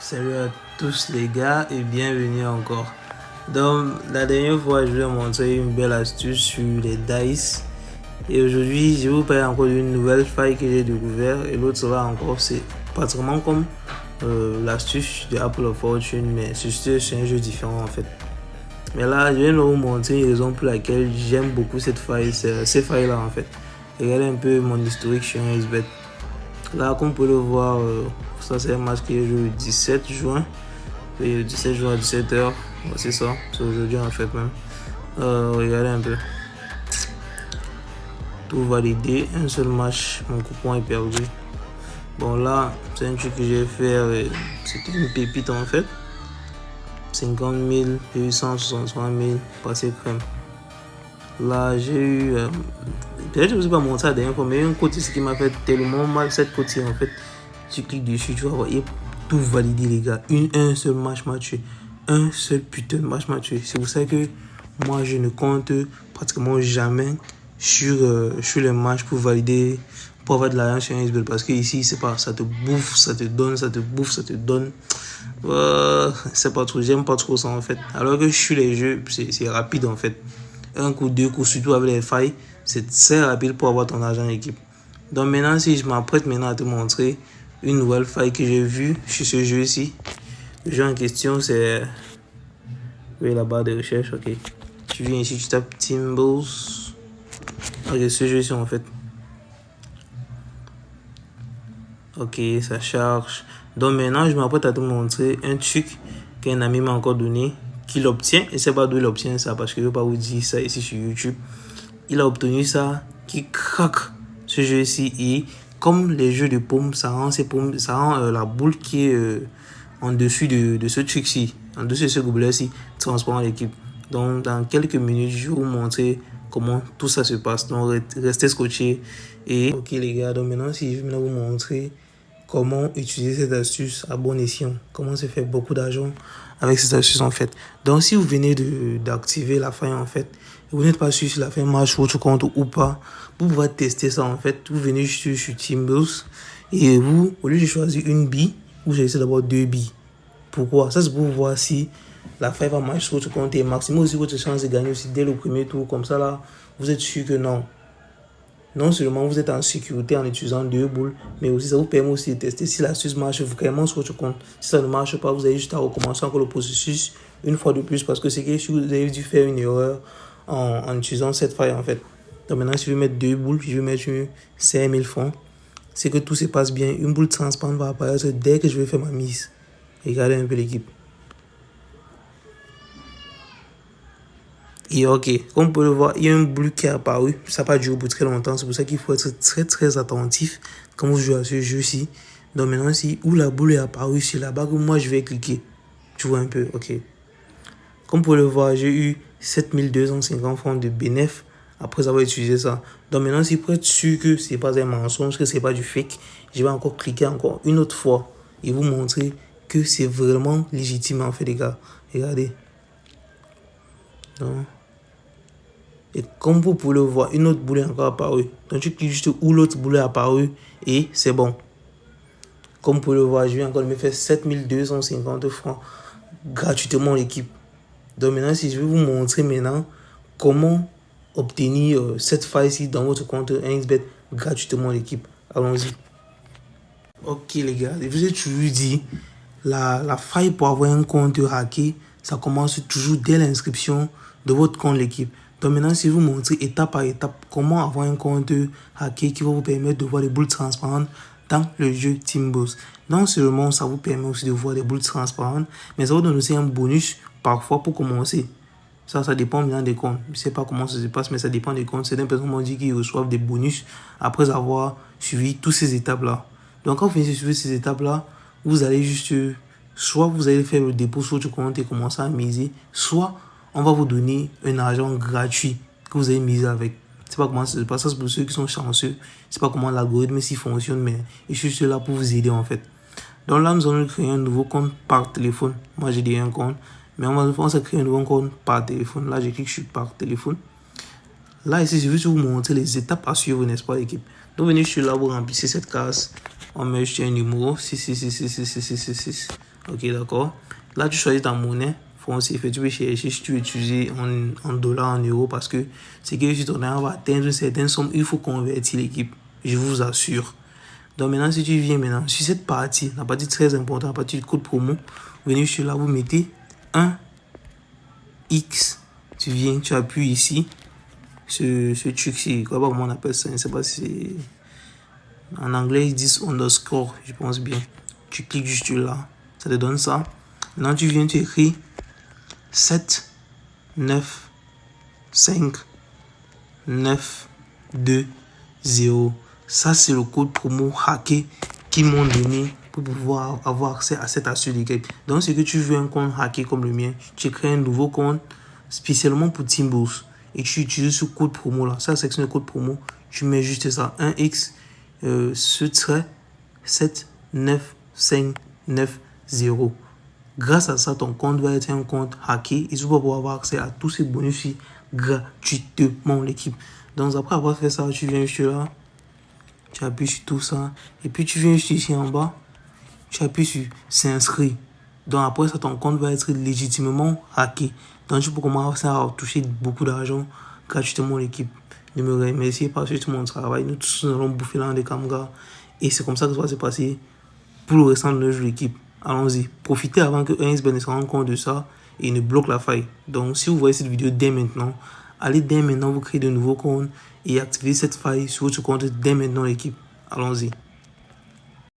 Salut à tous les gars et bienvenue encore. Donc la dernière fois je vous ai montré une belle astuce sur les dice et aujourd'hui je vais vous parler encore d'une nouvelle faille que j'ai découvert et l'autre sera encore, c'est pratiquement comme l'astuce de Apple of Fortune mais c'est un jeu différent en fait. Mais là je viens de vous montrer une raison pour laquelle j'aime beaucoup cette faille, ces failles là en fait. Regardez un peu mon historique sur un SBET. Là, comme vous pouvez le voir, ça c'est un match qui est joué le 17 juin. Et le 17 juin à 17h. C'est ça, c'est aujourd'hui en fait même. Regardez un peu. Tout validé, un seul match, mon coupon est perdu. Bon là, c'est un truc que j'ai fait, c'était une pépite en fait. 50 000, 863 000, passé crème. Là, j'ai eu. Peut-être que je ne vous ai pas montré la dernière fois, mais il y a un code ici qui m'a fait tellement mal. Cette code-ci, en fait, tu cliques dessus, tu vas voir, il est tout validé, les gars. Un seul match m'a tué. Un seul putain de match m'a tué. C'est pour ça que moi, je ne compte pratiquement jamais sur les matchs pour valider, pour avoir de l'argent sur un SBL. Parce que ici, c'est pas, ça te bouffe, ça te donne, ça te bouffe, ça te donne. C'est pas trop, j'aime pas trop ça en fait. Alors que sur les jeux, c'est rapide en fait. Un coup, deux coups, surtout avec les failles, c'est très rapide pour avoir ton argent en équipe. Donc maintenant, si je m'apprête maintenant à te montrer une nouvelle faille que j'ai vue sur ce jeu ici. Le jeu en question, c'est... Oui, la barre de recherche, ok. Tu viens ici, tu tapes Timbles. Ok, ce jeu ici en fait. Ok, ça charge. Donc maintenant, je m'apprête à te montrer un truc qu'un ami m'a encore donné, qu'il obtient. Et c'est pas d'où il obtient ça, parce que je ne vais pas vous dire ça ici sur YouTube. Il a obtenu ça, qui craque ce jeu ici. Et comme les jeux de paume, ça rend la boule qui est en dessus de ce truc-ci, en dessus de ce gobelet-ci, transparent à l'équipe. Donc dans quelques minutes, je vais vous montrer comment tout ça se passe. Donc restez scotchés. Et ok les gars, donc maintenant si je vais vous montrer comment utiliser cette astuce à bon escient, comment se faire beaucoup d'argent avec cette astuce en fait. Donc si vous venez d'activer la faille en fait, vous n'êtes pas sûr si la faille marche sur votre compte ou pas, vous pouvez tester ça en fait. Vous venez sur Timbles et vous, au lieu de choisir une bille, vous choisissez d'abord deux billes. Pourquoi? Ça c'est pour voir si la faille va marcher sur votre compte et maximum aussi votre chance de gagner aussi dès le premier tour. Comme ça là, vous êtes sûr que non. Non seulement vous êtes en sécurité en utilisant deux boules, mais aussi ça vous permet aussi de tester si l'astuce marche vraiment sur votre compte. Si ça ne marche pas, vous avez juste à recommencer encore le processus une fois de plus parce que c'est que si vous avez dû faire une erreur en utilisant cette faille en fait. Donc maintenant, si je veux mettre deux boules, je vais mettre 5000 francs. C'est que tout se passe bien. Une boule transparente va apparaître dès que je vais faire ma mise. Regardez un peu l'équipe. Et ok, comme vous pouvez le voir, il y a une boule qui est apparue. Ça n'a pas duré pour très longtemps. C'est pour ça qu'il faut être très très attentif quand vous jouez à ce jeu-ci. Donc maintenant, si où la boule est apparue sur la barre, moi je vais cliquer. Tu vois un peu, ok. Comme vous pouvez le voir, j'ai eu 7250 francs de bénéfice après avoir utilisé ça. Donc maintenant, si pour être sûr que ce n'est pas un mensonge, que ce n'est pas du fake, je vais encore cliquer encore une autre fois et vous montrer que c'est vraiment légitime en fait les gars. Regardez. Donc, et comme vous pouvez le voir, une autre boule est encore apparue. Donc tu cliques juste où l'autre boule est apparue et c'est bon. Comme vous pouvez le voir, je viens encore de me faire 7250 francs gratuitement l'équipe. Donc maintenant, si je vais vous montrer maintenant comment obtenir cette faille-ci dans votre compte 1xBet gratuitement l'équipe. Allons-y. Ok les gars, je vous ai toujours dit, la faille pour avoir un compte hacké, ça commence toujours dès l'inscription de votre compte l'équipe. Donc maintenant, si je vous montre étape par étape comment avoir un compte hacké qui va vous permettre de voir les boules transparentes dans le jeu Timbles. Non seulement ça vous permet aussi de voir des boules transparentes, mais ça vous donne aussi un bonus parfois pour commencer. Ça dépend bien des comptes. Je ne sais pas comment ça se passe, mais ça dépend des comptes. Certaines personnes m'ont dit qu'ils reçoivent des bonus après avoir suivi toutes ces étapes-là. Donc quand vous finissez de suivre ces étapes-là, vous allez juste, soit vous allez faire le dépôt sur votre compte et commencer à miser, soit on va vous donner un argent gratuit que vous allez miser avec. Je ne sais pas comment ça se passe, ça c'est pour ceux qui sont chanceux. Je ne sais pas comment l'algorithme s'y fonctionne, mais je suis juste là pour vous aider en fait. Donc là, nous allons créer un nouveau compte par téléphone. Moi, j'ai déjà un compte, mais on va créer un nouveau compte par téléphone. Là, je clique sur par téléphone. Là, ici, je vais vous montrer les étapes à suivre, n'est-ce pas, l'équipe? Donc, venez sur là, vous remplissez cette case. On met juste un numéro 6666666. Ok, d'accord. Là, tu choisis ta monnaie. Franc CFA, tu peux chercher si tu veux utiliser en dollars, en euros, parce que c'est que si ton argent va atteindre une certaine somme, il faut convertir l'équipe. Je vous assure. Donc maintenant, si tu viens maintenant sur cette partie, la partie très importante, la partie du code promo, vous venez sur là, vous mettez 1X. Tu viens, tu appuies ici. Ce truc-ci, comment on appelle ça, je ne sais pas si c'est... En anglais, ils disent underscore, je pense bien. Tu cliques juste là, ça te donne ça. Maintenant, tu viens, tu écris 7, 9, 5, 9, 2, 0. Ça, c'est le code promo hacké qu'ils m'ont donné pour pouvoir avoir accès à cette assurance d'équipe. Donc, si tu veux un compte hacké comme le mien, tu crées un nouveau compte spécialement pour Teamboost et tu utilises ce code promo là. Ça, la section de code promo, tu mets juste ça, 1X, ce trait 7, 9, 5, 9, 0. Grâce à ça, ton compte va être un compte hacké et tu vas pouvoir avoir accès à tous ces bonus gratuitement, l'équipe. Donc, après avoir fait ça, tu viens juste là, tu appuies sur tout ça et puis tu viens juste ici en bas, tu appuies sur s'inscrire. Donc, après ça, ton compte va être légitimement hacké. Donc, tu peux commencer à toucher beaucoup d'argent gratuitement, l'équipe. Ne me remerciez pas sur tout mon travail. Nous tous nous allons bouffer dans des caméras et c'est comme ça que ça va se passer pour le restant de notre jeu, l'équipe. Allons-y. Profitez avant que 1xBet ne se rende compte de ça et ne bloque la faille. Donc, si vous voyez cette vidéo dès maintenant, allez dès maintenant vous créer de nouveaux comptes et activez cette faille sur votre compte dès maintenant, l'équipe. Allons-y.